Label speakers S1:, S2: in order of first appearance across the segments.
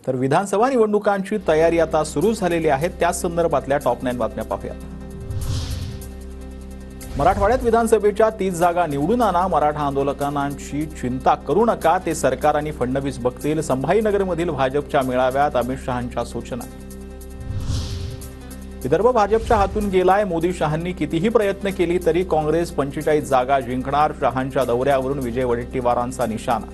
S1: तर विधानसभा निवडणुकांची तयारी आता सुरू झालेली आहे। त्याच संदर्भातल्या टॉप 9 बातम्या पाहूया। मराठवाड्यात विधानसभेच्या 30 जागा निवडून आणा, मराठा आंदोलकांची चिंता करू नका, ते सरकार आणि फडणवीस बघतील। संभाजीनगरमधील भाजपच्या मेळाव्यात अमित शहांच्या सूचना। विदर्भ भाजपच्या हातून गेलाय, मोदी शहांनी कितीही प्रयत्न केली तरी काँग्रेस 45 जागा जिंकणार, शहांच्या दौऱ्यावरून विजय वडेट्टीवारांचा निशाणा।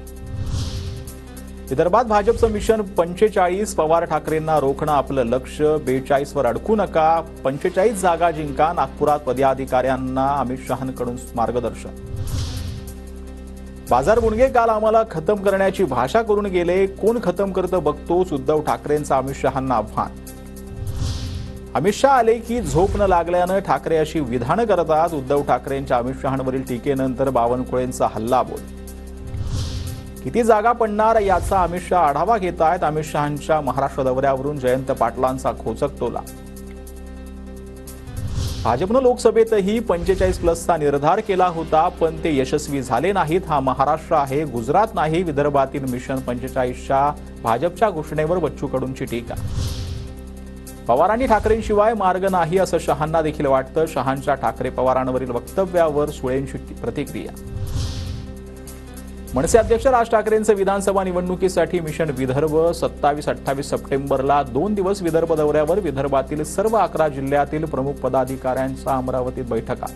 S1: विदर्भात भाजपचं मिशन 45, पवार ठाकरेंना रोखणं आपलं लक्ष, 42 वर अडकू नका, 45 जागा जिंका, नागपुरात पदाधिकाऱ्यांना अमित शहांकडून मार्गदर्शन। बाजार गुणगे काल आम्हाला खतम करण्याची भाषा करून गेले, कोण खतम करतं बघतोच, उद्धव ठाकरेंचा अमित शहांना आव्हान। अमित शहा आले की झोप न लागल्यानं ठाकरे अशी विधानं करतात, उद्धव ठाकरेंच्या अमित शहांवरील टीकेनंतर बावनकुळेंचा हल्लाबोल। किती जागा पडणार याचा अमित शहा आढावा घेत आहेत, अमित शहांच्या महाराष्ट्र दौऱ्यावरून जयंत पाटलांचा खोचक टोला। भाजपनं लोकसभेतही 45+ निर्धार केला होता, पण ते यशस्वी झाले नाहीत। हा महाराष्ट्र आहे, गुजरात नाही। विदर्भातील मिशन 45च्या भाजपच्या घोषणेवर बच्चू कडूंची टीका। पवारांनी ठाकरेंशिवाय मार्ग नाही असं शहांना देखील वाटतं। शहांच्या ठाकरे पवारांवरील वक्तव्यावर सुळेंची प्रतिक्रिया। मनसे अध्यक्ष राज ठाकरेंचं विधानसभा निवडणुकीसाठी मिशन विदर्भ 27-28 सप्टेंबरला 2 दिवस विदर्भ दौऱ्यावर। विदर्भातील सर्व 11 जिल्ह्यातील प्रमुख पदाधिकाऱ्यांच्या अमरावतीत बैठका।